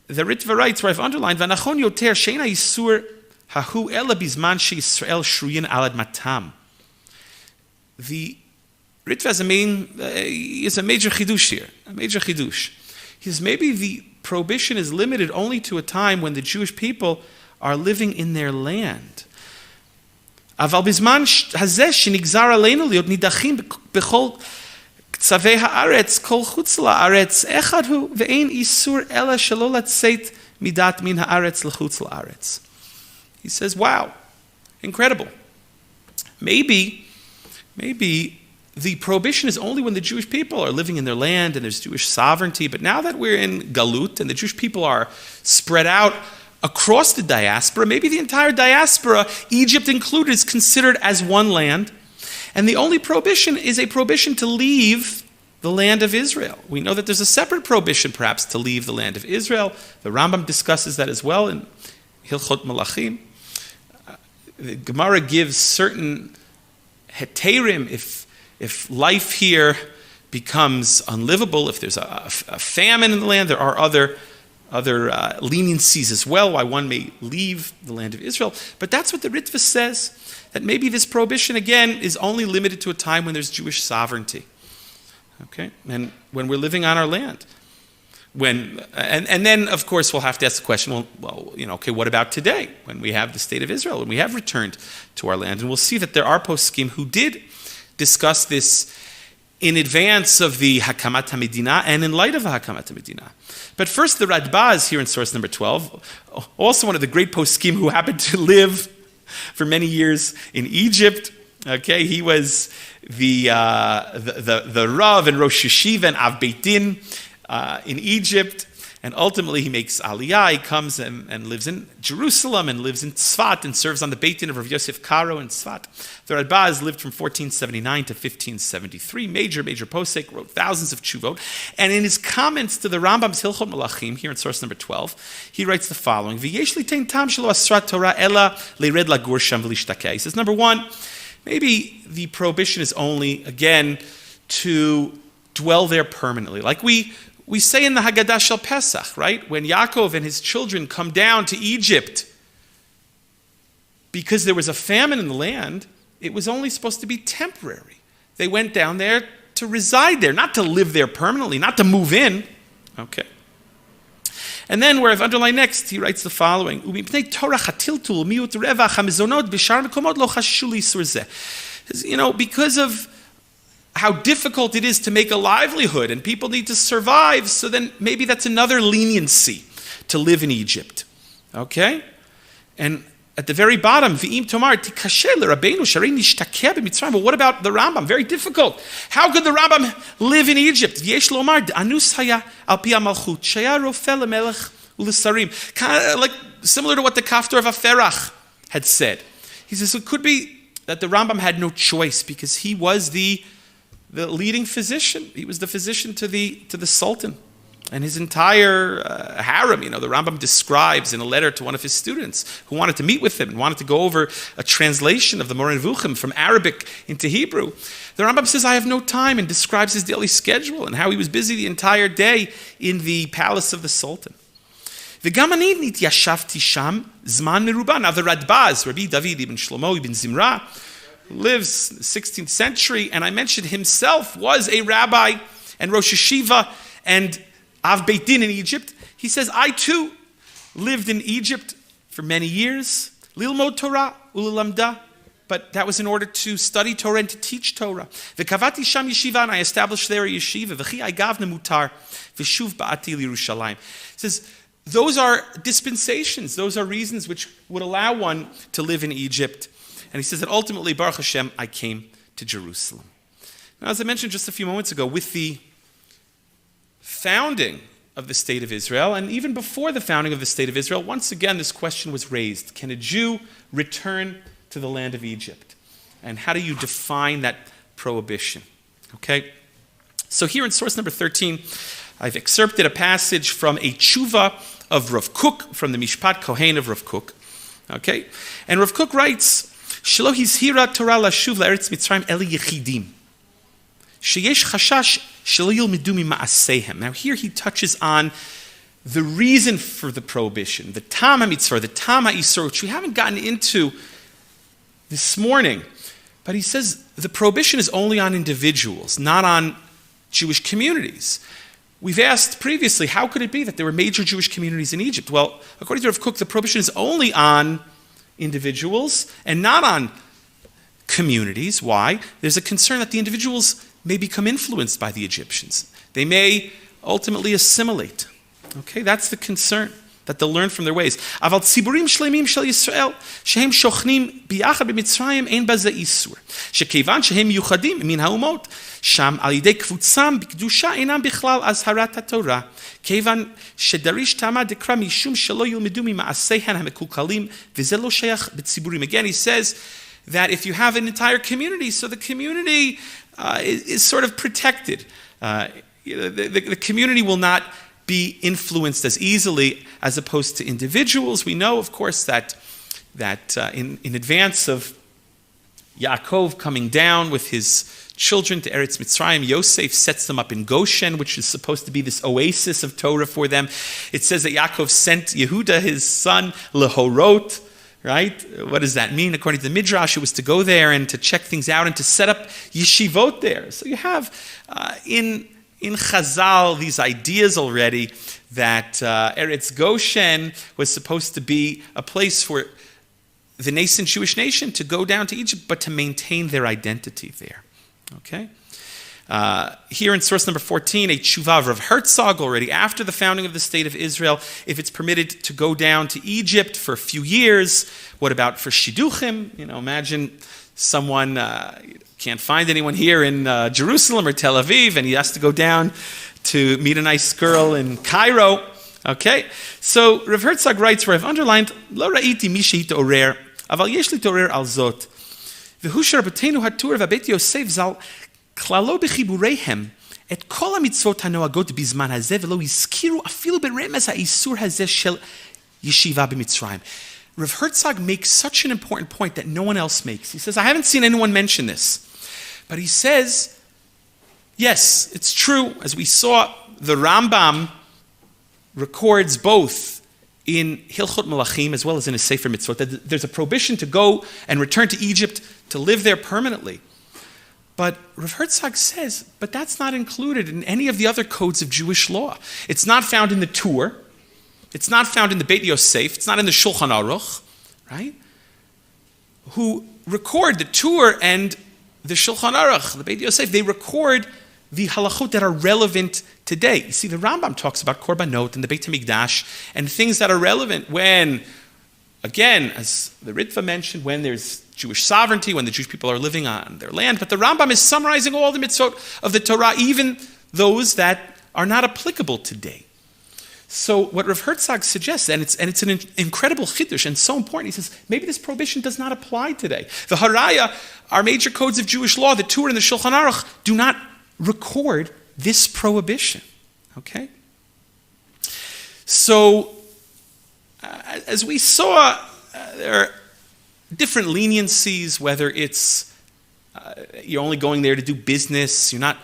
Ritva writes, where I've underlined, "V'nachon yoter she'ena yisur hahu ela bizman she'Yisrael shruyin al admatam." The Ritva is a major chidush here, a major chidush. He says maybe the prohibition is limited only to a time when the Jewish people are living in their land. Aval bizman hazeh shenigzar aleinu liot nidachim bechol ktzavei haaretz kol chutz laaretz echad hu ve'ein isur ela shelo latzeit midat min haaretz lechutz laaretz. He says, wow, incredible. Maybe the prohibition is only when the Jewish people are living in their land and there's Jewish sovereignty. But now that we're in Galut and the Jewish people are spread out across the diaspora, maybe the entire diaspora, Egypt included, is considered as one land. And the only prohibition is a prohibition to leave the land of Israel. We know that there's a separate prohibition, perhaps, to leave the land of Israel. The Rambam discusses that as well in Hilchot Malachim. The Gemara gives certain heterim, if life here becomes unlivable, if there's a famine in the land, there are other leniencies as well, why one may leave the land of Israel. But that's what the Ritva says, that maybe this prohibition, again, is only limited to a time when there's Jewish sovereignty. Okay? And when we're living on our land. And then, of course, we'll have to ask the question, what about today, when we have the state of Israel, when we have returned to our land? And we'll see that there are poskim who did discuss this in advance of the Hakamat HaMedina and in light of the Hakamat HaMedina. But first, the Rabbi is here in source number 12, also one of the great poskim who happened to live for many years in Egypt. Okay, he was the Rav and Rosh Yeshiva and Av Beit Din in Egypt, and ultimately he makes Aliyah. He comes and lives in Jerusalem and lives in Tzfat and serves on the Beit Din of Rav Yosef Karo in Tzfat. The Rabbi lived from 1479 to 1573. Major posek, wrote thousands of tshuvot. And in his comments to the Rambam's Hilchot Malachim, here in source number 12, he writes the following: V'yesh li tein tam shelo asrat Torah ela leired lagur sham v'lishtakeh. He says, number one, maybe the prohibition is only, again, to dwell there permanently. Like we say in the Haggadah Shel Pesach, right? When Yaakov and his children come down to Egypt, because there was a famine in the land, it was only supposed to be temporary. They went down there to reside there, not to live there permanently, not to move in. Okay. And then where I've underlined next, he writes the following: because of how difficult it is to make a livelihood and people need to survive, so then maybe that's another leniency to live in Egypt. Okay? And at the very bottom, V'im Tomar tikashe l'Rabbeinu sharei nishtakeh b'Mitzrayim. But what about the Rambam? Very difficult. How could the Rambam live in Egypt? V'yesh lomar d'anus haya al pi ha'malchut shaya rofeh lemelech u'lesarim. Kind of like similar to what the Kaftor of Aferach had said. He says it could be that the Rambam had no choice because he was the leading physician. He was the physician to the Sultan and his entire harem. The Rambam describes in a letter to one of his students who wanted to meet with him and wanted to go over a translation of the Moreh Nevuchim from Arabic into Hebrew. The Rambam says, I have no time, and describes his daily schedule and how he was busy the entire day in the palace of the Sultan. V'gam ani nityashavti sham zman meruba. Now the Radbaz, Rabbi David ibn Shlomo ibn Zimra, lives in the 16th century, and I mentioned himself was a rabbi and Rosh Yeshiva and Av Beit Din in Egypt. He says, I too lived in Egypt for many years, lilmod Torah u'lamda, but that was in order to study Torah and to teach Torah. V'kavati sham yeshiva, and I established there a yeshiva. V'chi agavna mutar v'shuv ba'ati l'Yerushalayim. He says, those are dispensations, those are reasons which would allow one to live in Egypt. And he says that ultimately, Baruch Hashem, I came to Jerusalem. Now, as I mentioned just a few moments ago, with the founding of the State of Israel, and even before the founding of the State of Israel, once again this question was raised. Can a Jew return to the land of Egypt? And how do you define that prohibition? Okay? So here in source number 13, I've excerpted a passage from a tshuva of Rav Kook, from the Mishpat Kohen of Rav Kook. Okay? And Rav Kook writes, Shelo hizhira Torah lashuv la'eretz Mitzrayim eli yechidim. Sheyesh chashash shelo yilmedu mima'aseihem. Now here he touches on the reason for the prohibition, the tam ha'mitzvah, the tam ha'isur, which we haven't gotten into this morning. But he says the prohibition is only on individuals, not on Jewish communities. We've asked previously, how could it be that there were major Jewish communities in Egypt? Well, according to Rav Kook, the prohibition is only on individuals and not on communities. Why? There's a concern that the individuals may become influenced by the Egyptians. They may ultimately assimilate. Okay, that's the concern, that they'll learn from their ways. Aval tziburim shleimim shel Yisrael shehem shochnim biyachad b'Mitzrayim ein baze isur shekevan shehem yuchadim min haumot sham al yidei kvutzam b'kedusha einam bichlal azharat haTorah kevan shedarish tama dekra mishum shelo yilmedu mima'aseihan hamekukalim v'ze lo sheyach b'tziburim. Again, he says that if you have an entire community, so the community is sort of protected. The community will not be influenced as easily as opposed to individuals. We know, of course, that in advance of Yaakov coming down with his children to Eretz Mitzrayim. Yosef sets them up in Goshen, which is supposed to be this oasis of Torah for them. It says that Yaakov sent Yehuda, his son, Lehorot, right? What does that mean? According to the Midrash, it was to go there and to check things out and to set up yeshivot there. So you have in Chazal these ideas already that Eretz Goshen was supposed to be a place for the nascent Jewish nation to go down to Egypt, but to maintain their identity there. Okay? Here in source number 14, a tshuva of Rav Herzog, already after the founding of the state of Israel, if it's permitted to go down to Egypt for a few years, what about for shidduchim? Imagine someone can't find anyone here in Jerusalem or Tel Aviv, and he has to go down to meet a nice girl in Cairo. Okay? So Rav Herzog writes, where I've underlined, Lo ra'iti mi she'itorer, aval yesh litorer al zot. והוא שרבותינו הטור והבית יוסף ז"ל כללו בחיבוריהם את כל המצוות הנוהגות בזמן הזה ולא הזכירו אפילו ברמז האיסור הזה של ישיבה במצרים. Rav Herzog makes such an important point that no one else makes. He says, I haven't seen anyone mention this. But he says, yes, it's true. As we saw, the Rambam records both in Hilchot Melachim as well as in his Sefer Mitzvot that there's a prohibition to go and return to Egypt to live there permanently. But Rav Herzog says, but that's not included in any of the other codes of Jewish law. It's not found in the Torah. It's not found in the Beit Yosef. It's not in the Shulchan Aruch, right? Who record the Torah and the Shulchan Aruch, the Beit Yosef, they record the halachot that are relevant today. You see, the Rambam talks about korbanot and the Beit HaMikdash and things that are relevant when, again, as the Ritva mentioned, when there's Jewish sovereignty, when the Jewish people are living on their land. But the Rambam is summarizing all the mitzvot of the Torah, even those that are not applicable today. So what Rav Herzog suggests, and it's an incredible chiddush and so important, he says, maybe this prohibition does not apply today. The Haraya, our major codes of Jewish law, the Torah and the Shulchan Aruch, do not record this prohibition. Okay? So, as we saw, there are different leniencies, whether it's you're only going there to do business, you're not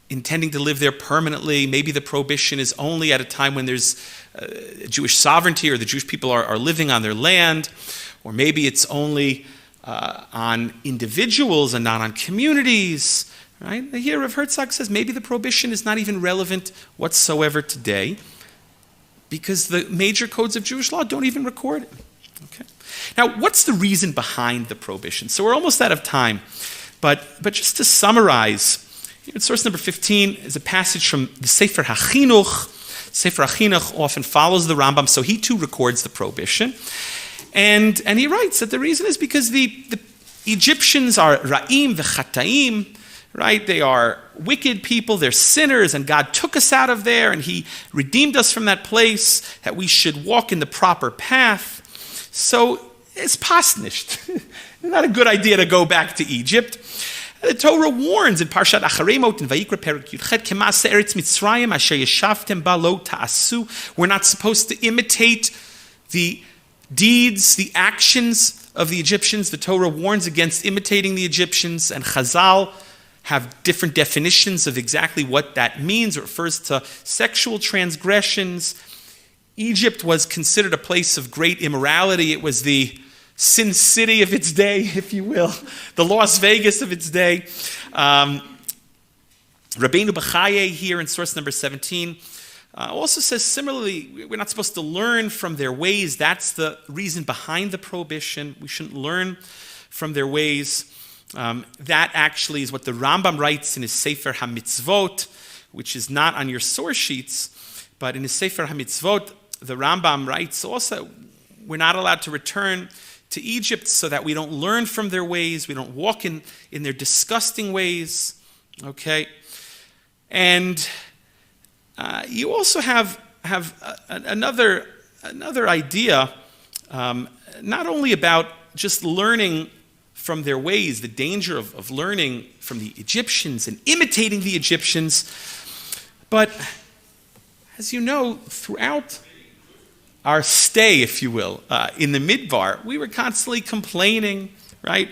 intending to live there permanently. Maybe the prohibition is only at a time when there's Jewish sovereignty or the Jewish people are living on their land, or maybe it's only on individuals and not on communities. Right? Here Rav Herzog says maybe the prohibition is not even relevant whatsoever today because the major codes of Jewish law don't even record it. Okay. Now, what's the reason behind the prohibition? So we're almost out of time, but just to summarize, in source number 15 is a passage from the Sefer HaChinuch. Sefer HaChinuch often follows the Rambam, so he too records the prohibition. And he writes that the reason is because the Egyptians are ra'im v'chataim, right? They are wicked people, they're sinners, and God took us out of there, and He redeemed us from that place, that we should walk in the proper path. So it's pasnisht. Not a good idea to go back to Egypt. The Torah warns in Parshat Acharemot in Vayikra Perek Yudchet, K'maaseh Eretz Mitzrayim asher yeshavtem ba lo ta'asu. We're not supposed to imitate the deeds, the actions of the Egyptians. The Torah warns against imitating the Egyptians, and Chazal have different definitions of exactly what that means. It refers to sexual transgressions. Egypt was considered a place of great immorality. It was the Sin City of its day, if you will, the Las Vegas of its day. Rabbeinu Bechaye here in source number 17 also says similarly, we're not supposed to learn from their ways. That's the reason behind the prohibition. We shouldn't learn from their ways. That actually is what the Rambam writes in his Sefer HaMitzvot, which is not on your source sheets, but in his Sefer HaMitzvot, the Rambam writes also, we're not allowed to return to Egypt so that we don't learn from their ways, we don't walk in their disgusting ways, okay? And you also have another idea, not only about just learning from their ways, the danger of learning from the Egyptians and imitating the Egyptians. But as you know, throughout our stay, if you will, in the Midbar, we were constantly complaining, right?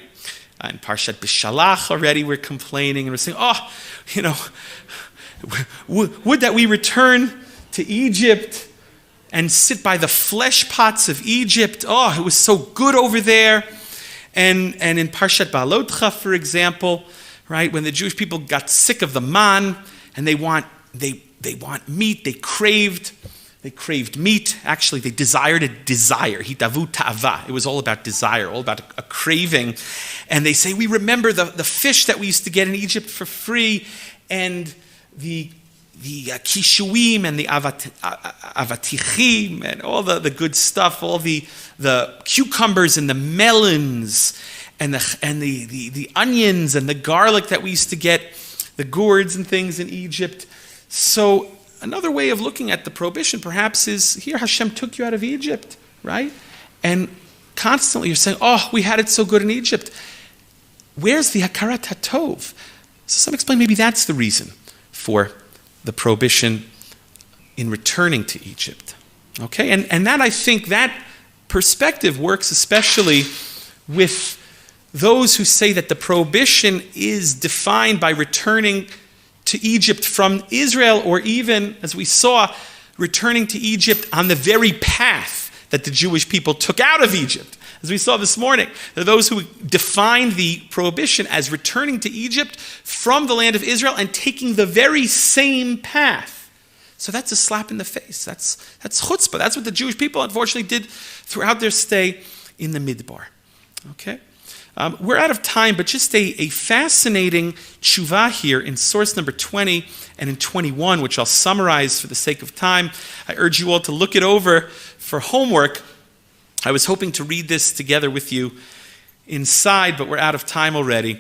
In Parshat B'Shalach already we're complaining and we're saying, would that we return to Egypt and sit by the flesh pots of Egypt. Oh, it was so good over there. And in Parshat Ba'alotcha, for example, right, when the Jewish people got sick of the man and they want meat, they craved meat. Actually, they desired a desire. Hitavu ta'ava. It was all about desire, all about a craving. And they say, we remember the fish that we used to get in Egypt for free, and the kishuim and the avatichim and all the good stuff, all the cucumbers and the melons and the onions and the garlic that we used to get, the gourds and things in Egypt. So another way of looking at the prohibition perhaps is, here Hashem took you out of Egypt, right? And constantly you're saying, oh, we had it so good in Egypt. Where's the hakarat hatov? So some explain maybe that's the reason for the prohibition in returning to Egypt. Okay, and that, I think, that perspective works especially with those who say that the prohibition is defined by returning to Egypt from Israel, or even, as we saw, returning to Egypt on the very path that the Jewish people took out of Egypt. As we saw this morning, there are those who define the prohibition as returning to Egypt from the land of Israel and taking the very same path. So that's a slap in the face. That's chutzpah. That's what the Jewish people, unfortunately, did throughout their stay in the Midbar. Okay? We're out of time, but just a fascinating tshuva here in source number 20 and in 21, which I'll summarize for the sake of time. I urge you all to look it over for homework. I was hoping to read this together with you inside, but we're out of time already.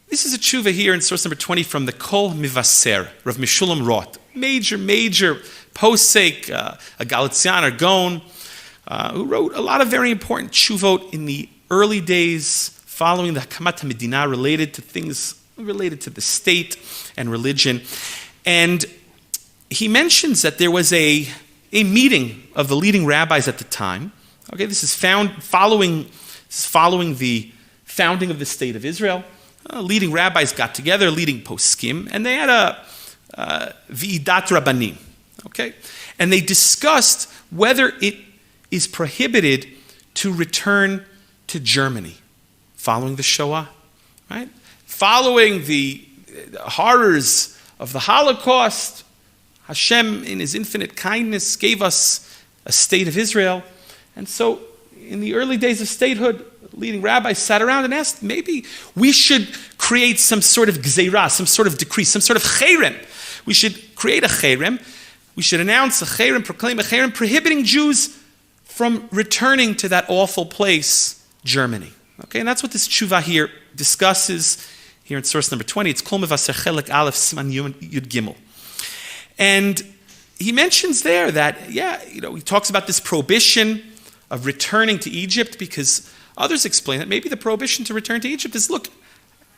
This is a tshuva here in source number 20 from the Kol Mivaser, Rav Meshulam Roth. Major posek, a Galician Gaon, who wrote a lot of very important tshuvot in the early days following the Hakamat HaMedina, related to things related to the state and religion. And he mentions that there was a meeting of the leading rabbis at the time. Okay, this is following the founding of the state of Israel. Leading rabbis got together, leading poskim, and they had a v'idat rabbanim. Okay, and they discussed whether it is prohibited to return to Germany following the Shoah, right? Following the horrors of the Holocaust, Hashem, in His infinite kindness, gave us a state of Israel. And so, in the early days of statehood, leading rabbis sat around and asked, maybe we should create some sort of gzeirah, some sort of decree, some sort of cherem. We should create a cherem. We should announce a cherem, proclaim a cherem, prohibiting Jews from returning to that awful place, Germany. Okay, and that's what this tshuva here discusses here in source number 20. It's Kol Mevaser Chelek Aleph Siman Yud Gimel. And he mentions there that, he talks about this prohibition of returning to Egypt, because others explain that maybe the prohibition to return to Egypt is, look,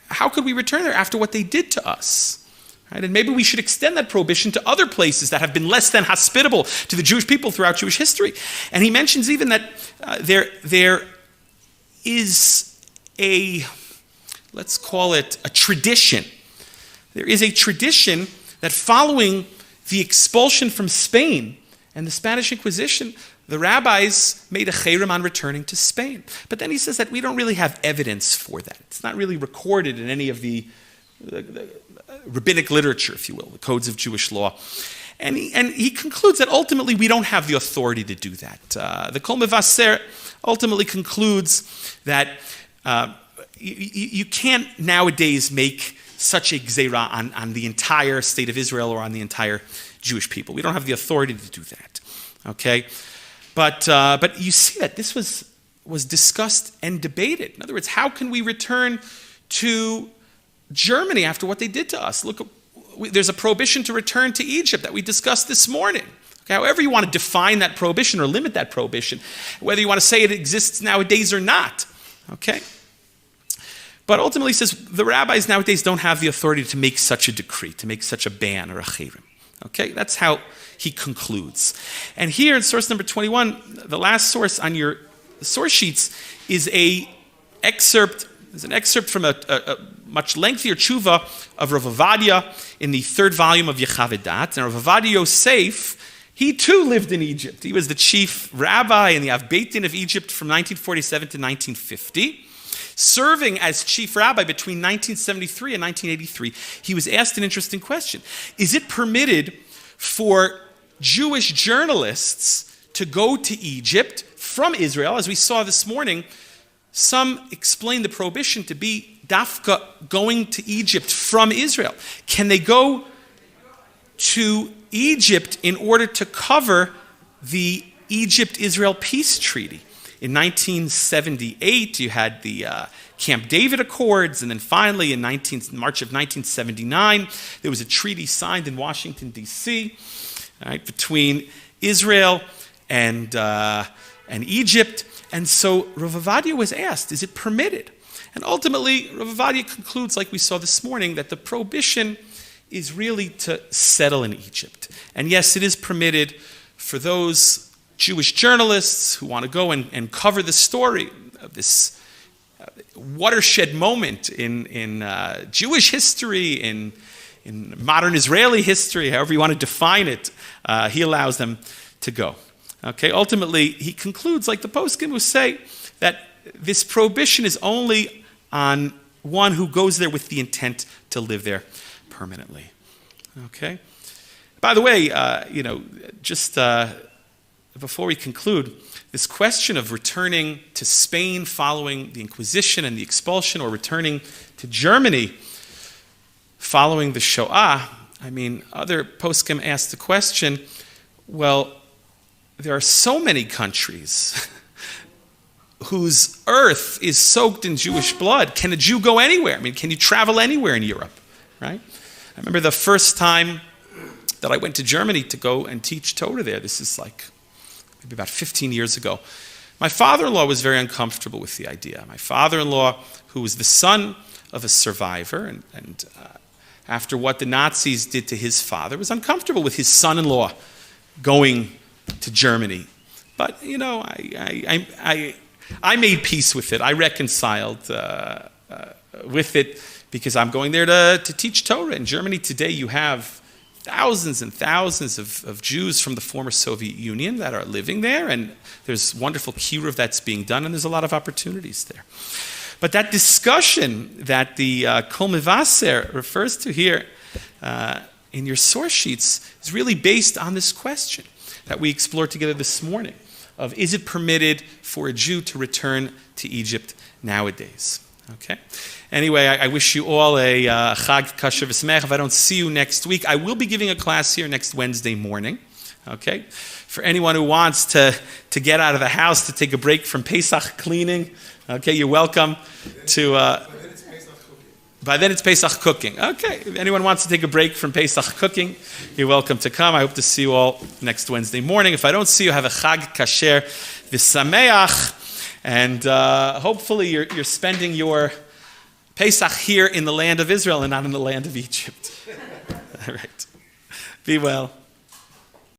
how could we return there after what they did to us? Right? And maybe we should extend that prohibition to other places that have been less than hospitable to the Jewish people throughout Jewish history. And he mentions even that there is let's call it a tradition. There is a tradition that following the expulsion from Spain and the Spanish Inquisition, the rabbis made a cherem on returning to Spain. But then he says that we don't really have evidence for that. It's not really recorded in any of the rabbinic literature, if you will, the codes of Jewish law. And he concludes that ultimately we don't have the authority to do that. The Kol Mevaser ultimately concludes that you can't nowadays make such a gzeirah on the entire state of Israel or on the entire Jewish people. We don't have the authority to do that. Okay? But you see that this was discussed and debated. In other words, how can we return to Germany after what they did to us? Look, there's a prohibition to return to Egypt that we discussed this morning. Okay, however you want to define that prohibition or limit that prohibition, whether you want to say it exists nowadays or not. Okay? But ultimately, he says the rabbis nowadays don't have the authority to make such a decree, to make such a ban or a cherem. Okay, that's how he concludes. And here in source number 21, the last source on your source sheets is a excerpt There's an excerpt from a much lengthier tshuva of Rav Ovadia in the third volume of Yechavedat. And Rav Ovadia Yosef, he too lived in Egypt. He was the chief rabbi in the Av Beit Din of Egypt from 1947 to 1950. Serving as chief rabbi between 1973 and 1983, he was asked an interesting question. Is it permitted for Jewish journalists to go to Egypt from Israel? As we saw this morning, some explain the prohibition to be dafka going to Egypt from Israel. Can they go to Egypt in order to cover the Egypt-Israel peace treaty? In 1978, you had the Camp David Accords, and then finally in March of 1979, there was a treaty signed in Washington, D.C., right, between Israel and Egypt. And so Rav Ovadia was asked, is it permitted? And ultimately, Rav Ovadia concludes, like we saw this morning, that the prohibition is really to settle in Egypt. And yes, it is permitted for those Jewish journalists who want to go and cover the story of this watershed moment in Jewish history, in modern Israeli history, however you want to define it, he allows them to go. Okay, ultimately, he concludes, like the poskim will say, that this prohibition is only on one who goes there with the intent to live there permanently. Okay? By the way, just before we conclude, this question of returning to Spain following the Inquisition and the expulsion, or returning to Germany following the Shoah, other poskim asked the question, well, there are so many countries whose earth is soaked in Jewish blood. Can a Jew go anywhere? Can you travel anywhere in Europe? Right? I remember the first time that I went to Germany to go and teach Torah there. This is like maybe about 15 years ago. My father-in-law was very uncomfortable with the idea. My father-in-law, who was the son of a survivor, and after what the Nazis did to his father, was uncomfortable with his son-in-law going to Germany. But, I made peace with it. I reconciled with it because I'm going there to teach Torah. In Germany today, you have thousands and thousands of Jews from the former Soviet Union that are living there, and there's wonderful kiruv that's being done, and there's a lot of opportunities there. But that discussion that the Kol Mevaser refers to here in your source sheets is really based on this question that we explored together this morning of, is it permitted for a Jew to return to Egypt nowadays? Okay. Anyway, I wish you all a Chag Kasher V'Sameach. If I don't see you next week, I will be giving a class here next Wednesday morning. Okay. For anyone who wants to get out of the house to take a break from Pesach cleaning, okay, you're welcome to. By then it's Pesach cooking. Okay. If anyone wants to take a break from Pesach cooking, you're welcome to come. I hope to see you all next Wednesday morning. If I don't see you, have a Chag Kasher V'Sameach. And hopefully you're spending your Pesach here in the land of Israel and not in the land of Egypt. All right. Be well.